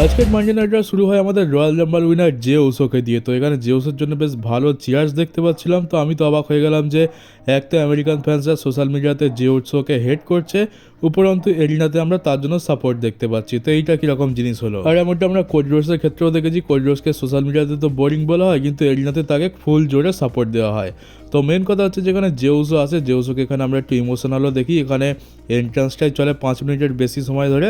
আজকের মানডে নাইটটা শুরু হয় আমাদের রয়্যাল রাম্বল উইনার জে উসোকে দিয়ে। তো এখানে জে উসোর জন্য বেশ ভালো চিয়ার্স দেখতে পাচ্ছিলাম। তো আমি তো অবাক হয়ে গেলাম যে এক তো আমেরিকান ফ্যান্সরা সোশ্যাল মিডিয়াতে জে উসোকে হেট করছে, উপরন্তু এরিনাতে আমরা তার জন্য সাপোর্ট দেখতে পাচ্ছি। তো এইটা কীরকম জিনিস হলো? আর এমনটা আমরা কোডি রোডসের ক্ষেত্রেও দেখেছি। কোডি রোডসকে সোশ্যাল মিডিয়াতে তো বোরিং বলা হয়, কিন্তু এরিনাতে তাকে ফুল জোরে সাপোর্ট দেওয়া হয়। তো মেন কথা হচ্ছে যেখানে জে উসো আছে, জে উসোকে এখানে আমরা একটু ইমোশনালও দেখি। এখানে এন্ট্রান্সটাই চলে 5 মিনিটের বেশি সময় ধরে।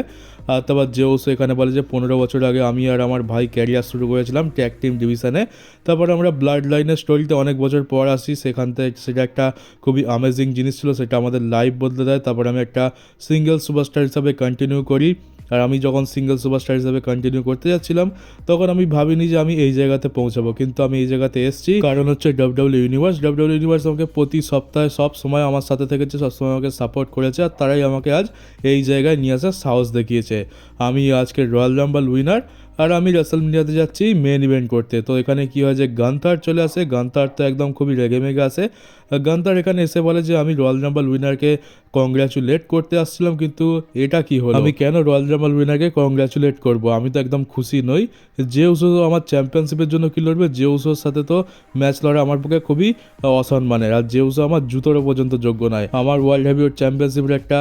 আর তারপর জে উসো এখানে বলে যে 15 বছর আগে আমি আর আমার ভাই ক্যারিয়ার শুরু করেছিলাম ট্যাগ টিম ডিভিশনে। তারপর আমরা ব্লাড লাইনের স্টোরিতে অনেক বছর পর আসি, সেখান থেকে সেটা একটা খুবই অ্যামেজিং জিনিস ছিল, সেটা আমাদের লাইফ বদলে দেয়। তারপর আমি একটা সিঙ্গেল সুপারস্টার হিসাবে কন্টিনিউ করি। আর আমি যখন সিঙ্গেল সুপারস্টার হিসাবে কন্টিনিউ করতে যাচ্ছিলাম, তখন আমি ভাবিনি যে আমি এই জায়গাতে পৌঁছাবো, কিন্তু আমি এই জায়গাতে এসেছি। কারণ হচ্ছে ডাব্লিউডাব্লিউ ইউনিভার্স। ডাব্লিউডাব্লিউ ইউনিভার্স আমাকে প্রতি সপ্তাহে সব সময় আমার সাথে থেকেছে, সবসময় আমাকে সাপোর্ট করেছে, আর তারাই আমাকে আজ এই জায়গায় নিয়ে আসার সাহস দেখিয়েছে। আমি আজকে রয়্যাল রাম্বল উইনার, আর আমি রেসলম্যানিয়াতে যাচ্ছি মেন ইভেন্ট করতে। তো এখানে কী হয় যে গান্থার চলে আসে। গান্থার তো একদম খুবই রেগে মেগে আসে। গান্থার এখানে এসে বলে যে আমি রয়্যাল রাম্বল উইনারকে কংগ্র্যাচুলেট করতে আসছিলাম, কিন্তু এটা কি হলো? আমি কেন রয়্যাল রাম্বল উইনারকে কংগ্র্যাচুলেট করব? আমি তো একদম খুশি নই। জে উসো আমার চ্যাম্পিয়নশিপের জন্য কি লড়বে? জে উসোর সাথে তো ম্যাচ লড়া আমার পক্ষে খুবই অসম্মানের। আর জে উসো আমার জুতোরও পর্যন্ত যোগ্য নয়। আমার ওয়ার্ল্ড হেভিওয়েট চ্যাম্পিয়নশিপের একটা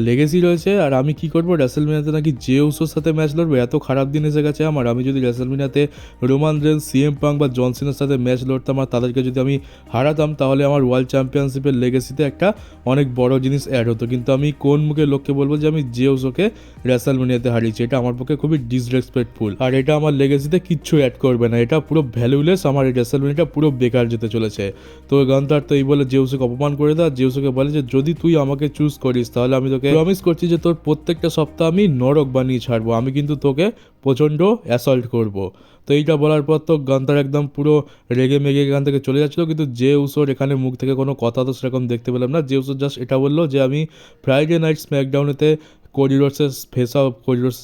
লেগেসি রয়েছে, আর আমি কি করবো? রেসলম্যানিয়াতে নাকি জে উসোর সাথে ম্যাচ লড়বো? এত খারাপ দিন এসে গেছে আমার। আমি যদি রেসলম্যানিয়াতে রোমান রেন্স, সিএম পাং বা জন সিনার সাথে ম্যাচ লড়তাম আর তাদেরকে যদি আমি হারাতাম, তাহলে আমার ওয়ার্ল্ড চ্যাম্পিয়নশিপের লেগেসিতে একটা অনেক বড় জিনিস অ্যাড হতো। কিন্তু আমি কোন মুখে লোককে বলবো যে আমি জে উসোকে রেসলম্যানিয়াতে হারিয়েছি? এটা আমার পক্ষে খুবই ডিসরেসপেক্টফুল, আর এটা আমার লেগেসিতে কিচ্ছু অ্যাড করবে না। এটা পুরো ভ্যালুলেস। আমার এই রেসলম্যানিয়াটা পুরো বেকার যেতে চলেছে। তো গান্থার তো এই বলে জে উসোকে অপমান করে দেয়। জে উসোকে বলে যে যদি তুই আমাকে চুজ করিস, তাহলে আমি তোকে প্রমিস করছি যে তোর প্রত্যেকটা সপ্তাহ আমি নরক বানিয়ে ছাড়বো। আমি কিন্তু তোকে প্রচণ্ড অ্যাসল্ট করব। তো এইটা বলার পর তো গান্থার একদম পুরো রেগে মেগে এখান থেকে চলে যাচ্ছিলো, কিন্তু জে উসোর এখানে মুখ থেকে কোনো কথা তো সেরকম দেখতে পেলাম না। জে উসো জাস্ট এটা বললো যে আমি ফ্রাইডে নাইট স্ম্যাকডাউনেতে কোডি রোডসের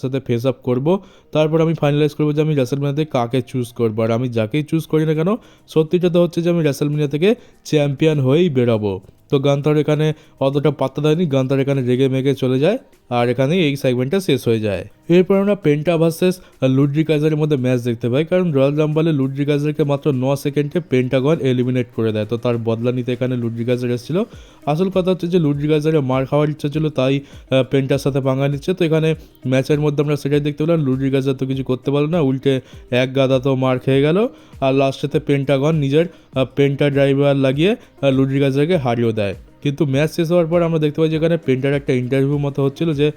সাথে ফেস আপ করবো। তারপর আমি ফাইনালাইজ করবো যে আমি রেসলম্যানিয়াতে কাকে চুজ করবো। আর আমি যাকেই চুজ করি না কেন, সত্যিটা তো হচ্ছে যে আমি রেসলম্যানিয়া থেকে চ্যাম্পিয়ন হয়েই বেরোবো। তো গান্থার এখানে অতটা পাত্তা দেয়নি। গান্থার এখানে রেগে মেগে চলে যায়, আর এখানেই এই সেগমেন্টটা শেষ হয়ে যায়। এরপর আমরা পেন্টা ভার্সেস লুডরিক কাইজারের মধ্যে ম্যাচ দেখতে পাই, কারণ রয়্যাল রাম্বলে লুডরিক কাইজারকে মাত্র 9 সেকেন্ডে পেন্টাগন এলিমিনেট করে দেয়। তো তার বদলা নিতে এখানে লুডরিক কাইজার এসেছিল। আসল কথা হচ্ছে যে লুডরিক কাইজারের মার খাওয়ার ইচ্ছা ছিল, তাই পেন্টার সাথে পাঙ্গা নিচ্ছে। তো এখানে ম্যাচের মধ্যে আমরা সেটাই দেখতে পেলাম, লুডরিক কাইজার তো কিছু করতে পারলো না, উল্টে এক গাদা তো মার খেয়ে গেল। আর লাস্টেতে পেন্টাগন নিজের পেন্টা ড্রাইভার লাগিয়ে লুডরিক কাইজারকে হারিয়েও দেয়। কিন্তু ম্যাচ শেষ হওয়ার পর আমরা দেখতে পাই যে এখানে পেন্টার একটা ইন্টারভিউ মতো হচ্ছিল যে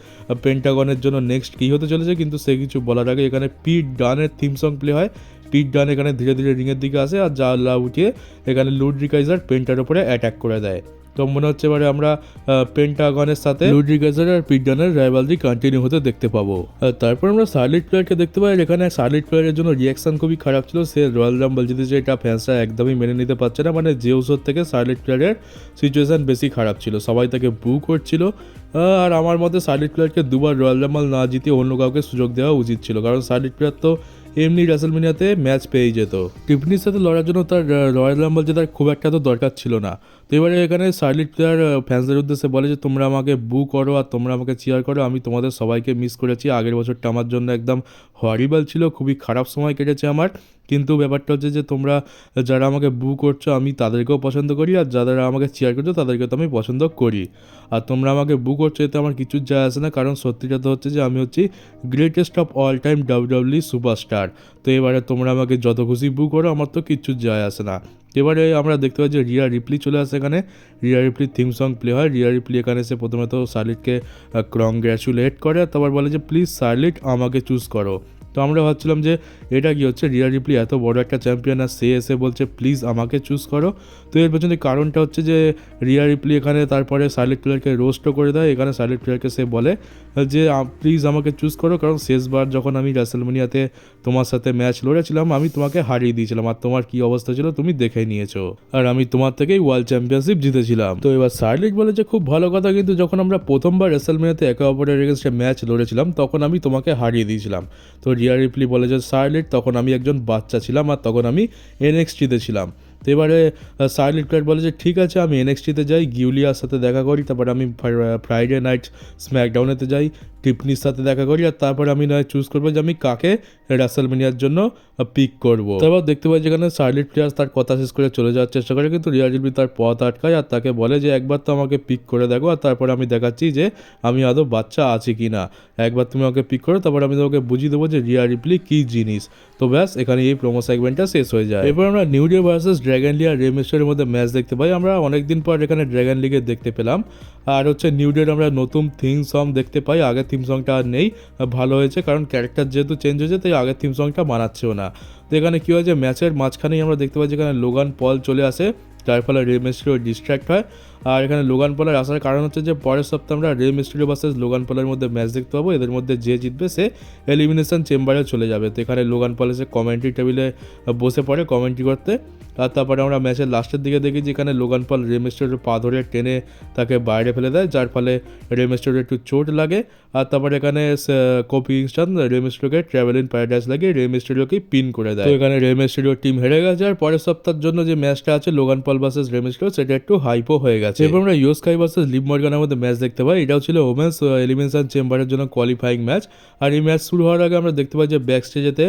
পেন্টাগনের জন্য নেক্সট কী হতে চলেছে, কিন্তু সে কিছু বলার আগে এখানে পিট ডানের থিম সং প্লে হয়। পিট ডান এখানে ধীরে ধীরে রিংয়ের দিকে আসে, আর জানলা উঠিয়ে এখানে লুডরিক কাইজার পেন্টার উপরে অ্যাটাক করে দেয়। তো মনে হচ্ছে এবারে আমরা পেন্টাগনের সাথে লুডরিক কাইজার আর পিট ডানের রাইভালরি কন্টিনিউ হতে দেখতে পাবো। তারপর আমরা শার্লেট ফ্লেয়ারকে দেখতে পাই। এখানে শার্লেট ফ্লেয়ারের জন্য রিয়াকশন খুবই খারাপ ছিল। সে রয়্যাল রাম্বল জিতেছে, এটা ফ্যান্সরা একদমই মেনে নিতে পারছে না। মানে জে উসোর থেকে শার্লেট ফ্লেয়ারের সিচুয়েশান বেশি খারাপ ছিল, সবাই তাকে বু করছিল। আর আমার মতে শার্লেট ফ্লেয়ারকে দুবার রয়্যাল রাম্বল না জিতে অন্য কাউকে সুযোগ দেওয়া উচিত ছিল, কারণ শার্লেট ফ্লেয়ার তো এমনি রেসলম্যানিয়াতে ম্যাচ পেয়েই যেত। টিফনির সাথে লড়ার জন্য তার রয়্যাল রাম্বল জেতার খুব একটা তো দরকার ছিল না। তো এবারে এখানে শার্লেট ফ্লেয়ার ফ্যান্সদের উদ্দেশ্যে বলে যে তোমরা আমাকে বু করো আর তোমরা আমাকে চিয়ার করো, আমি তোমাদের সবাইকে মিস করেছি। আগের বছরটা আমার জন্য একদম হরিবল ছিল, খুবই খারাপ সময় কেটেছে আমার। কিন্তু ব্যাপারটা হচ্ছে যে তোমরা যারা আমাকে বু করছো আমি তাদেরকেও পছন্দ করি, আর যারা আমাকে চিয়ার করছো তাদেরকে তো আমি পছন্দ করি। আর তোমরা আমাকে বু করছো এতে আমার কিছু যায় আসে না, কারণ সত্যিটা তো হচ্ছে যে আমি হচ্ছি greatest of all time WWE superstar. তো এবারে তোমরা আমাকে যত খুশি বু করো, আমার তো কিচ্ছু যায় আসে না। এবারে আমরা দেখতে পাই যে রিয়া রিপ্লি চলে আসে এখানে। রিয়া রিপ্লির থিম সং প্লে হয়। রিয়া রিপ্লি এখানে এসে প্রথমে তো শার্লেটকে কংগ্র্যাচুলেট করে, তারপর বলে যে প্লিজ শার্লেট আমাকে চুজ করো। তো আমরা ভাবছিলাম যে এটা কি হচ্ছে, রিয়া রিপ্লি এত বড় একটা চ্যাম্পিয়ন আর সে এসে বলছে প্লিজ আমাকে চুজ করো। তো এর পেছনে কারণটা হচ্ছে যে রিয়া রিপ্লি এখানে তারপরে শার্লেট ফ্লেয়ারকে রোস্টও করে দেয়। এখানে শার্লেট ফ্লেয়ারকে সে বলে যে প্লিজ আমাকে চুজ করো, কারণ শেষবার যখন আমি রেসলম্যানিয়াতে তোমার সাথে ম্যাচ লড়েছিলাম আমি তোমাকে হারিয়ে দিয়েছিলাম, আর তোমার কি অবস্থা ছিল তুমি দেখে নিয়েছো, আর আমি তোমার থেকেই ওয়ার্ল্ড চ্যাম্পিয়নশিপ জিতেছিলাম। তো এবার শার্লেট বলে যে খুব ভালো কথা, কিন্তু যখন আমরা প্রথমবার রেসলম্যানিয়াতে একে অপরের এগেনস্টে ম্যাচ লড়েছিলাম তখন আমি তোমাকে হারিয়ে দিয়েছিলাম। তো রিয়া রিপ্লি বলে যে শার্লেট তখন আমি একজন বাচ্চা ছিলাম, আর তখন আমি এনএক্সটিতে ছিলাম। তো এবারে শার্লেট ফ্লেয়ার বলে যে ঠিক আছে আমি এনএক্সটিতে যাই, গিউলিয়ার সাথে দেখা করি, তারপরে আমি ফ্রাইডে নাইট স্ম্যাকডাউনেতে যাই, টিফনির সাথে দেখা করি, আর তারপরে আমি নয় চুজ করবো যে আমি কাকে রেসলম্যানিয়ার জন্য পিক করবো। তারপর দেখতে পাই যেখানে শার্লেট ফ্লেয়ার তার কথা শেষ করে চলে যাওয়ার চেষ্টা করে, কিন্তু রিয়া রিপ্লি তার পথ আটকায় আর তাকে বলে যে একবার তো আমাকে পিক করে দেখো, আর তারপরে আমি দেখাচ্ছি যে আমি আদৌ বাচ্চা আছি কি না। একবার তুমি আমাকে পিক করো, তারপর আমি তোমাকে বুঝিয়ে দেবো যে রিয়া রিপ্লি কী জিনিস। তো ব্যাস এখানে এই প্রোমো সেগমেন্টটা শেষ হয়ে যায়। এরপর আমরা নিউ ডে ভার্সেস ড্র্যাগন লি আর রে মিস্টিরিওর মধ্যে ম্যাচ দেখতে পাই। আমরা অনেকদিন পর এখানে ড্র্যাগন লিগে দেখতে পেলাম, আর হচ্ছে নিউ ডের আমরা নতুন থিম সং দেখতে পাই। আগের থিম সংটা আর নেই, ভালো হয়েছে, কারণ ক্যারেক্টার যেহেতু চেঞ্জ হয়েছে তাই আগের থিম সংটা মানাচ্ছেও না। তো এখানে কী হয়েছে, ম্যাচের মাঝখানেই আমরা দেখতে পাই যেখানে লোগান পল চলে আসে, যার ফলে রে মিস্টিরিও ডিস্ট্র্যাক্ট হয়। আর এখানে লোগান পলের আসার কারণ হচ্ছে যে পরের সপ্তাহে আমরা রে মিস্টিরিও ভার্সেস লোগান পলের মধ্যে ম্যাচ দেখতে পাবো। এদের মধ্যে যে জিতবে সে এলিমিনেশন চেম্বারে চলে যাবে। তো এখানে লোগান পল এসে কমেন্ট্রি টেবিলে বসে পড়ে কমেন্ট্রি করতে। আর তারপরে আমরা ম্যাচের লাস্টের দিকে দেখি যেখানে লোগান পল রে মিস্টিরিওর পা ধরে টেনে তাকে বাইরে ফেলে দেয়, যার ফলে রে মিস্টিরিওর একটু চোট লাগে। আর তারপরে এখানে কোফি কিংস্টন রে মিস্টিরিওকে ট্রাভেল ইন প্যারাডাইস লাগিয়ে রে মিস্টিরিওকে পিন করে দেয়। তো এখানে রে মিস্টিরিওর টিম হেরে গেছে, আর পরের সপ্তাহের জন্য যে ম্যাচটা আছে লোগান পল ভার্সেস রে মিস্টিরিও সেটা একটু হাইপও হয়ে গেছে। এরপর আমরা ইয়ো স্কাই ভার্সেস লিভ মর্গানের মধ্যে ম্যাচ দেখতে পাই। এটাও ছিল ওমেন্স এলিমিনেশন চেম্বারের জন্য কোয়ালিফাইং ম্যাচ। আর এই ম্যাচ শুরু হওয়ার আগে আমরা দেখতে পাই যে ব্যাক স্টেজেতে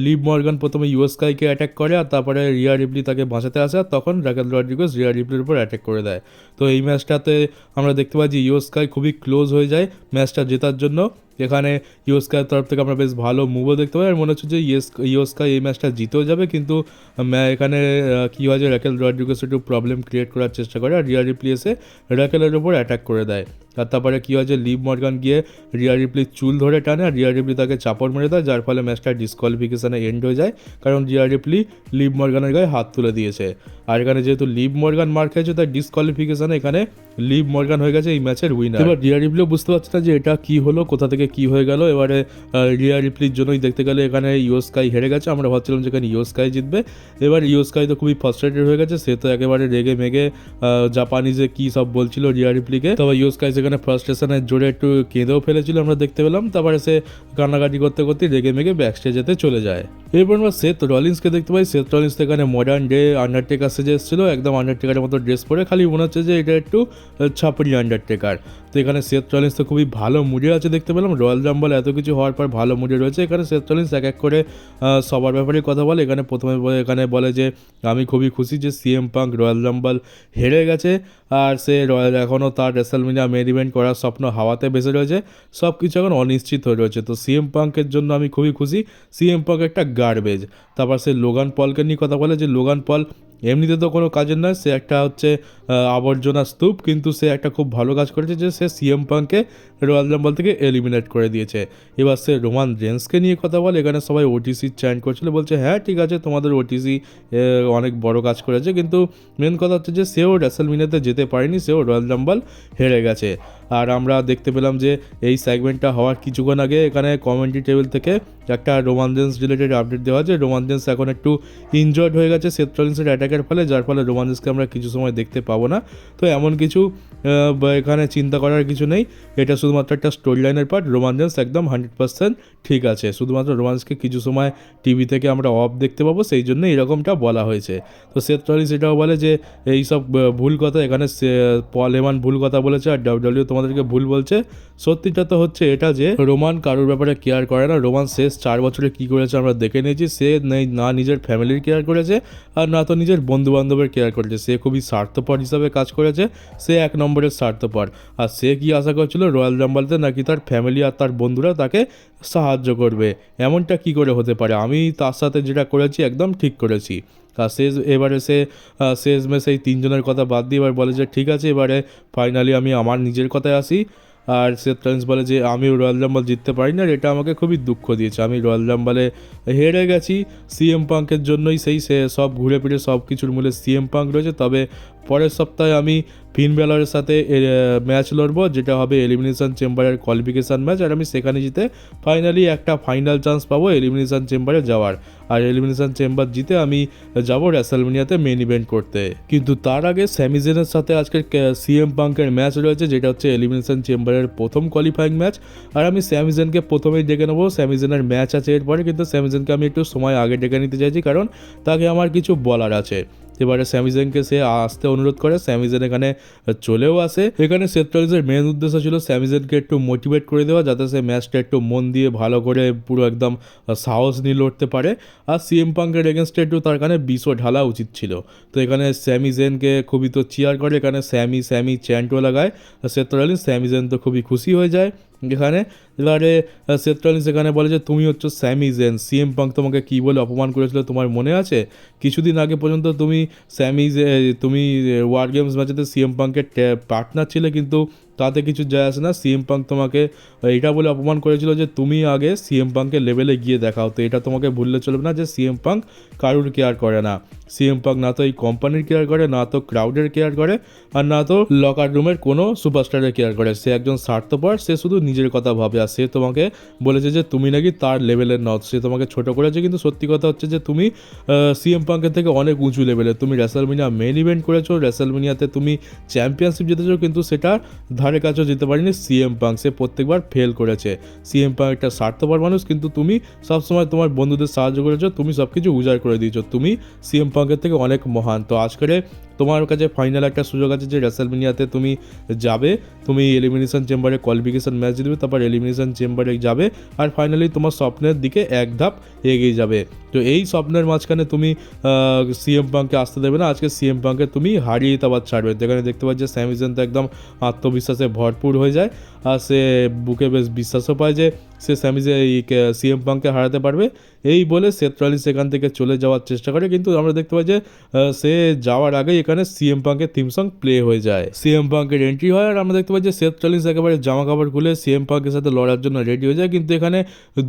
লিভ মর্গান প্রথমে ইয়ো স্কাইকে অ্যাটাক করে, আর তারপরে রিয়া রিপ্লি তাকে বাঁচাতে আসে, আর তখন রাকেল রড্রিগেজ রিয়া রিপ্লির উপর অ্যাটাক করে দেয়। তো এই ম্যাচটাতে আমরা দেখতে পাই যে ইয়ো স্কাই খুবই ক্লোজ হয়ে যায় ম্যাচটা জেতার জন্য। এখানে ইয়ো স্কাইয়ের তরফ থেকে আমরা বেশ ভালো মুভও দেখতে পাই, আর মনে হচ্ছে যে ইয়ো স্কাই এই ম্যাচটা জিতেও যাবে। কিন্তু এখানে কী হয় যে রাকেল রড্রিগেজ একটু প্রবলেম ক্রিয়েট করার চেষ্টা করে, আর রিয়া রিপ্লি এসে রাকেলের উপর অ্যাটাক করে দেয়। আর তারপরে কী হয় যে লিভ মর্গান গিয়ে রিয়া রিপ্লির চুল ধরে টানে, আর রিয়া রিপ্লি তাকে চাপড় মেরে দেয়, যার ফলে ম্যাচটা ডিসকোয়ালিফিকেশানে এন্ড হয়ে যায়, কারণ রিয়া রিপ্লি লিভ মর্গানের গায়ে হাত তুলে দিয়েছে। আর এখানে যেহেতু লিভ মর্গান মার খেয়েছে তাই ডিসকোয়ালিফিকেশানে এখানে লিভ মর্গান হয়ে গেছে এই ম্যাচের উইনার। এবার রিয়া রিপ্লিও বুঝতে পারছে না যে এটা কী হলো, কোথা থেকে কী হয়ে গেল। এবারে রিয়া রিপ্লির জন্যই দেখতে গেলে এখানে ইয়ো স্কাই হেরে গেছে। আমরা ভাবছিলাম যে এখানে ইয়ো স্কাই জিতবে। এবার ইয়ো স্কাই তো খুবই ফ্রাস্ট্রেটেড হয়ে গেছে, সে তো একেবারে রেগে মেগে জাপানিজে কী সব বলছিল রিয়া রিপ্লিকে। তবে ইয়ো স্কাই সেখানে ফ্রাস্ট্রেশনে জোরে একটু কেঁদেও ফেলেছিল, আমরা দেখতে পেলাম। তারপরে সে কান্নাকাটি করতে করতে রেগে মেগে ব্যাক স্টেজেতে চলে যায়। এরপর আমরা সেথ রলিন্সকে দেখতে পাই। সেথ রলিন্স এখানে মডার্ন ডে আন্ডারটেকার সেজে এসেছিলো, একদম আন্ডারটেকারের মতো ড্রেস পরে, খালি মনে হচ্ছে যে এটা একটু ছাপড়ি আন্ডারটেকার। তো এখানে সেথ রলিন্স তো খুবই ভালো মুডে আছে দেখতে পেলাম। রয়্যাল রাম্বল এত কিছু হওয়ার পর ভালো মুডে রয়েছে। এখানে সেথ রলিন্স এক এক করে সবার ব্যাপারে কথা বলে। এখানে প্রথমে এখানে বলে যে আমি খুবই খুশি যে সিএম পাঙ্ক রয়্যাল রাম্বল হেরে গেছে, আর সে এখনও তার রেসলম্যানিয়া মেইন ইভেন্ট করার স্বপ্ন হাওয়াতে ভেসে রয়েছে, সব কিছু এখন অনিশ্চিত হয়ে রয়েছে। তো সিএম পাঙ্কের জন্য আমি খুবই খুশি, সিএম পাঙ্ক একটা গার্বেজ। তারপর সে লোগান পলকে নিয়ে কথা বলে যে লোগান পল এমনিতে তো কোনো কাজের নয়, সে একটা হচ্ছে আবর্জনা স্তূপ, কিন্তু সে একটা খুব ভালো কাজ করেছে যে সে সিএম পাঙ্ককে রয়্যাল রাম্বল থেকে এলিমিনেট করে দিয়েছে। এবার সে রোমান রেন্সকে নিয়ে কথা বলে। এখানে সবাই ওটিসি চ্যান্ট করছিল, বলছে হ্যাঁ ঠিক আছে তোমাদের ওটিসি অনেক বড় কাজ করেছে, কিন্তু মেন কথা হচ্ছে যে সেও রেসলম্যানিয়াতে যেতে পারেনি, সেও রয়্যাল রাম্বল হেরে গেছে। আর আমরা দেখতে পেলাম যে এই সেগমেন্টটা হওয়ার কিছুক্ষণ আগে এখানে কমেন্ট্রি টেবিল থেকে একটা রোমান রেন্স রিলেটেড আপডেট দেওয়া আছে। রোমান রেন্স এখন একটু ইনজয়েড হয়ে গেছে সেথ রলিন্সের অ্যাটাকের ফলে, যার ফলে রোমান রেন্সকে আমরা কিছু সময় দেখতে পাবো না। তো এমন কিছু এখানে চিন্তা করার কিছু নেই, এটা শুধুমাত্র একটা স্টোরি লাইনের পার্ট। রোমান রেন্স একদম 100% ঠিক আছে, শুধুমাত্র রোমান রেন্সকে কিছু সময় টিভি থেকে আমরা অফ দেখতে পাবো, সেই জন্য এরকমটা বলা হয়েছে। তো সেথ রলিন্স এটাও বলে যে এইসব ভুল কথা, এখানে পল হেমান ভুল কথা বলেছে আর ডাব্লিউডাব্লিউ তোমাদেরকে ভুল বলছে। সত্যিটা তো হচ্ছে এটা যে রোমান কারোর ব্যাপারে কেয়ার করে না। রোমান শেষ 4 বছরে কী করেছে আমরা দেখে নিয়েছি। সে না নিজের ফ্যামিলির কেয়ার করেছে আর না তো নিজের বন্ধুবান্ধবের কেয়ার করেছে। সে খুবই স্বার্থপর হিসাবে কাজ করেছে, সে 1 নম্বরের স্বার্থপর। আর সে কি আশা করছিল রয়্যাল রাম্বলতে নাকি তার ফ্যামিলি আর তার বন্ধুরা তাকে সাহায্য করবে? এমনটা কি করে হতে পারে? আমি তার সাথে যেটা করেছি একদম ঠিক করেছি। আর এবারে সে শেষমেশ এই 3 জনের কথা বাদ দিয়ে এবার বলে যে ঠিক আছে এবারে ফাইনালি আমি আমার নিজের কথায় আসি। আর সেথ রলিন্স বলে যে আমি রয়্যাল রাম্বল জিততে পারি না, এটা আমাকে খুবই দুঃখ দিয়েছে, আমি রয়্যাল রাম্বলে হেরে গেছি সিএম পাঙ্কের জন্যই। সে সব ঘুরে ফিরে সব কিছুর মূলে সিএম পাঙ্ক রয়েছে। তবে পরের সপ্তাহে আমি ফিন ব্যালরের সাথে ম্যাচ লড়বো, যেটা হবে এলিমিনেশন চেম্বারের কোয়ালিফিকেশান ম্যাচ, আর আমি সেখানে জিতে ফাইনালি একটা ফাইনাল চান্স পাবো এলিমিনেশন চেম্বারে যাওয়ার। আর এলিমিনেশন চেম্বার জিতে আমি যাবো রেসলম্যানিয়াতে মেন ইভেন্ট করতে। কিন্তু তার আগে স্যামি জেনের সাথে আজকের সিএম পাঙ্কের ম্যাচ রয়েছে, যেটা হচ্ছে এলিমিনেশন চেম্বারের প্রথম কোয়ালিফাইং ম্যাচ। আর আমি স্যামি জেনকে প্রথমেই ডেকে নেবো, স্যামি জেনের ম্যাচ আছে এরপরে, কিন্তু স্যামি জেনকে আমি একটু সময় আগে ডেকে নিতে চাইছি, কারণ তাকে আমার কিছু বলার আছে। এবারে স্যামি জেনকে সে আসতে অনুরোধ করে, স্যামি জেন এখানে চলেও আসে। এখানে সেথ রলিন্সের মেন উদ্দেশ্য ছিল স্যামি জেনকে একটু মোটিভেট করে দেওয়া, যাতে সে ম্যাচটা একটু মন দিয়ে ভালো করে পুরো একদম সাহস নিয়ে লড়তে পারে। আর সিএম পাঙ্কের এগেনস্টে একটু তার কানে বিষও ঢালা উচিত ছিল। তো এখানে স্যামি জেনকে খুবই তো চিয়ার করে, এখানে স্যামি স্যামি চ্যান্টও লাগায় সেথ রলিন্স। স্যামি জেন তো খুবই খুশি হয়ে যায় এখানে। এবারে সেথ রলিন্স এখানে বলে যে তুমি হচ্ছে স্যামি জেন, সিএম পাঙ্ক তোমাকে কী বলে অপমান করেছিল তোমার মনে আছে? কিছুদিন আগে পর্যন্ত তুমি তুমি ওয়ার গেমস ম্যাচেতে সিএম পাঙ্কের পার্টনার ছিলে, কিন্তু তাতে কিছু যায় আসে না। সিএম পাঙ্ক তোমাকে এটা বলে অপমান করেছিল যে তুমি আগে সিএম পাঙ্কের লেভেলে গিয়ে দেখাও। তো এটা তোমাকে ভুললে চলবে না যে সিএম পাঙ্ক কারুর কেয়ার করে না। সিএম পাঙ্ক না তো এই কোম্পানির কেয়ার করে, না তো ক্রাউডের কেয়ার করে, আর না তো লকার রুমের কোনো সুপারস্টারের কেয়ার করে। সে একজন স্বার্থপর, সে শুধু নিজের কথা ভাবে। আর সে তোমাকে বলেছে যে তুমি নাকি তার লেভেলের নও, সে তোমাকে ছোট করেছে। কিন্তু সত্যি কথা হচ্ছে যে তুমি সিএম পাঙ্কের থেকে অনেক উঁচু লেভেলে। তুমি রেসলমেনিয়া মেন ইভেন্ট করেছো, রেসলমেনিয়াতে তুমি চ্যাম্পিয়নশিপ জিতেছো, কিন্তু সেটা ধারে কাছেও যেতে পারিনি সিএম পাঙ্ক। সে প্রত্যেকবার ফেল করেছে। সিএম পাঙ্ক একটা স্বার্থপর মানুষ, কিন্তু তুমি সবসময় তোমার বন্ধুদের সাহায্য করেছো, তুমি সব কিছু উজাড় করে দিয়েছো। তুমি সিএম পাঙ্কের থেকে অনেক মহান। তো আজকে তোমার কাছে ফাইনাল একটা সুযোগ আছে যে রেসলমেনিয়াতে তুমি যাবে, তুমি এলিমিনেশন চেম্বারে কোয়ালিফিকেশন ম্যাচ জিতবে, তারপর এলিমিনেশন চেম্বারে যাবে, আর ফাইনালি তোমার স্বপ্নের দিকে এক ধাপ এগিয়ে যাবে। তো এই স্বপ্নের মাঝখানে তুমি সিএম পাঙ্ককে আসতে দেবে না। আজকে সিএম পাঙ্ককে তুমি হারিয়ে দিতে আবার ছাড়বে। যেখানে দেখতে পাচ্ছি স্যামি জেন তো একদম আত্মবিশ্বাসে ভরপুর হয়ে যায়, আর সে বুকে বেশ বিশ্বাসও পায় যে সে সিএম পাঙ্ককে হারাতে পারবে। এই বলে সেথ রলিন্স এখান থেকে চলে যাওয়ার চেষ্টা করে, কিন্তু আমরা দেখতে পাই যে সে যাওয়ার আগেই এখানে সিএম পাঙ্কের থিম সং প্লে হয়ে যায়। সিএম পাঙ্কের এন্ট্রি হয়, আর আমরা দেখতে পাই যে সেথ রলিন্স একেবারে জামা কাপড় খুলে সিএম পাঙ্কের সাথে লড়ার জন্য রেডি হয়ে যায়। কিন্তু এখানে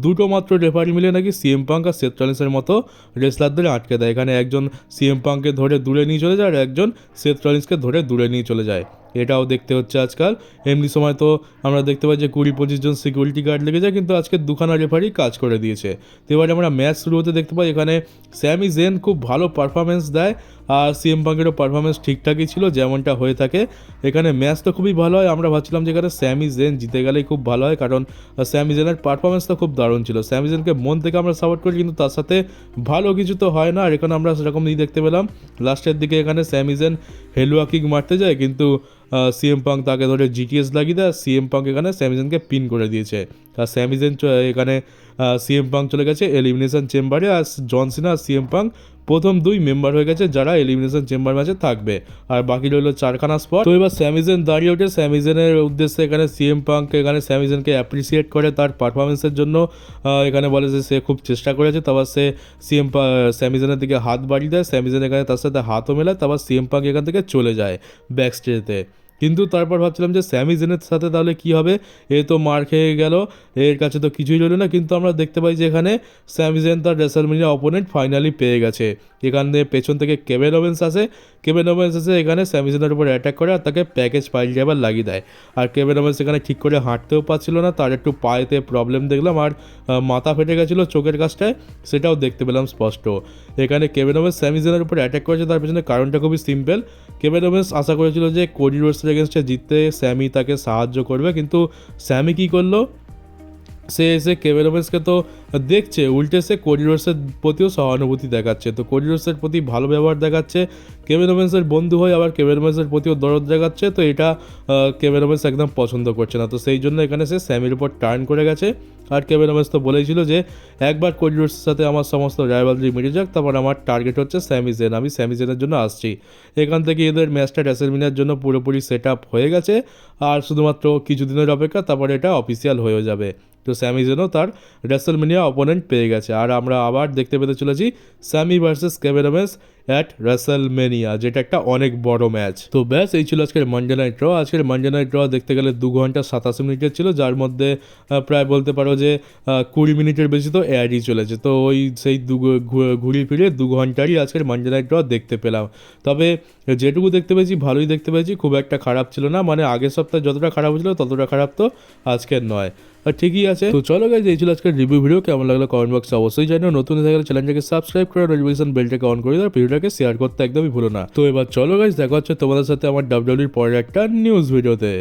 দুটো মাত্র রেফারি মিলে নাকি সিএম পাঙ্ক আর সেথ রলিন্সের মতো রেসলারদের আটকে দেয়। এখানে একজন সিএম পাঙ্ককে ধরে দূরে নিয়ে চলে যায়, আর একজন সেথ রলিন্সকে ধরে দূরে নিয়ে চলে যায়। এটাও দেখতে হচ্ছে আজকাল। এমনি সময় তো আমরা দেখতে পাই যে 20-25 জন সিকিউরিটি গার্ড লেগে যায়, কিন্তু আজকে দুখানা রেফারি কাজ করে দিয়েছে। তো এবারে আমরা ম্যাচ শুরু হতে দেখতে পাই এখানে স্যামি জেন খুব ভালো পারফরমেন্স দেয়, আর সিএম পাঙ্কেরও পারফরমেন্স ঠিকঠাকই ছিল, যেমনটা হয়ে থাকে। এখানে ম্যাচ তো খুবই ভালো হয়। আমরা ভাবছিলাম যে এখানে স্যামি জেন জিতে গেলেই খুব ভালো হয়, কারণ স্যামি জেনের পারফরমেন্স তো খুব দারুণ ছিল। স্যামি জেনকে মন থেকে আমরা সাপোর্ট করি, কিন্তু তার সাথে ভালো কিছু তো হয় না। আর এখানে আমরা সেরকমই দেখতে পেলাম লাস্টের দিকে এখানে স্যামি জেন হেলুয়া কিক মারতে যায়, কিন্তু সিএম পাঙ্ক তাকে ধরে জিটিএস লাগিয়ে দেয়। সিএম পাঙ্ক এখানে স্যামি জেনকে পিন করে দিয়েছে, আর স্যামি জেন এখানে সিএম পাঙ্ক চলে গেছে এলিমিনেশন চেম্বারে, আর জন সিনা আর সিএম পাঙ্ক প্রথম দুই মেম্বার হয়ে গেছে যারা এলিমিনেশন চেম্বার ম্যাচে থাকবে, আর বাকি রইল 4খানা স্পট। তো এবার স্যামি জেন দাঁড়িয়ে ওঠে। স্যামি জেনের উদ্দেশ্যে এখানে সিএম পাঙ্ক এখানে স্যামি জেনকে অ্যাপ্রিসিয়েট করে তার পারফরমেন্সের জন্য। এখানে বলে যে সে খুব চেষ্টা করেছে। তারপর সে স্যামি জেনের দিকে হাত বাড়িয়ে দেয়। স্যামি জেন এখানে তার সাথে হাতও মেলায়। তারপর সিএম পাঙ্ক এখান থেকে চলে যায় ব্যাক স্টেজে। কিন্তু তারপর ভাবছিলাম যে স্যামি জেনের সাথে তাহলে কী হবে, এ তো মার খেয়ে গেল, এর কাছে তো কিছুই রইল না। কিন্তু আমরা দেখতে পাই যে এখানে স্যামি জেন তার রেসলমেনিয়া অপোনেন্ট ফাইনালি পেয়ে গেছে। এখানে পেছন থেকে কেভিন ওভেন্স আসে। কেভিন ওভেন্স এসে এখানে স্যামি জেনের উপর অ্যাটাক করে, আর তাকে প্যাকেজ পাইল ড্রাইভার লাগিয়ে দেয়। আর কেভিন ওভেন্স এখানে ঠিক করে হাঁটতেও পারছিল না, তার একটু পায়েতে প্রবলেম দেখলাম, আর মাথা ফেটে গেছিলো চোখের কাছটায়, সেটাও দেখতে পেলাম স্পষ্ট। এখানে কেভিন ওভেন্স স্যামি জেনের উপর অ্যাটাক করেছে, তার পেছনে কারণটা খুবই সিম্পল। কেভিন ওভেন্স আশা করেছিল যে কোডি রোডসের এগেনস্টে জিততে স্যামি তাকে সাহায্য করবে, কিন্তু স্যামি কী করলো, সে এসে কেভিন ওভেন্সকে তো দেখছে, উল্টে সে কোডি রোডসের প্রতিও সহানুভূতি দেখাচ্ছে। তো কোডি রোডসের প্রতি ভালো ব্যবহার দেখাচ্ছে, কেভিন ওভেন্সের বন্ধু হয়ে আবার কেভিন ওভেন্সের প্রতিও দরদ দেখাচ্ছে। তো এটা কেভিন ওভেন্স একদম পছন্দ করছে না। তো সেই জন্য এখানে সে স্যামির উপর টার্ন করে গেছে। আর কেভিন ওভেন্স তো বলেছিল যে একবার কোডি রোডসের সাথে আমার সমস্ত রাইভালরি মিটে যাক, তারপর আমার টার্গেট হচ্ছে স্যামি জেন, আমি স্যামি জেনের জন্য আসছি। এখান থেকে এদের ম্যাচটা রেসলমেনিয়ার জন্য পুরোপুরি সেট আপ হয়ে গেছে, আর শুধুমাত্র কিছুদিনের অপেক্ষা, তারপরে এটা অফিসিয়াল হয়ে যাবে। তো স্যামি জেনও তার রেসলমেনিয়া অপোনেন্ট পেয়ে গেছে, আর আমরা আবার দেখতে পেতে চলেছি Sami versus Kevin Owens at WrestleMania, যেটা একটা অনেক বড় ম্যাচ। তো ব্যাস এই ছিল আজকের মানডে নাইট ড্র। আজকের মানডে নাইট ড্র দেখতে গেলে 2 ঘন্টা 87 মিনিটের ছিল, যার মধ্যে প্রায় বলতে পারো যে 20 মিনিটের বেশি তো অ্যাডই চলেছে। তো ওই সেই ঘুরিয়ে ফিরে 2 ঘন্টারই আজকের মানডে নাইট ড্র দেখতে পেলাম। তবে যেটুকু দেখতে পেয়েছি ভালোই দেখতে পেয়েছি, খুব একটা খারাপ ছিল না। মানে আগের সপ্তাহে যতটা খারাপ হয়েছিল ততটা খারাপ তো আজকের নয়, আর ঠিকই আছে। তো চলো গাইজ, এই ছিল আজকের রিভিউ ভিডিও। কেমন লাগলো কমেন্ট বক্সে অবশ্যই জানিও। নতুন হয়ে গেলে চ্যানেলটাকে সাবস্ক্রাইব করে নোটিফিকেশন বেলটাকে অন করে দাও, ভিডিওটাকে শেয়ার করতে একদমই ভুলো না। তো এবার চলো গাইজ, দেখা হচ্ছে তোমাদের সাথে আমার WWE পরের একটা নিউজ ভিডিওতে।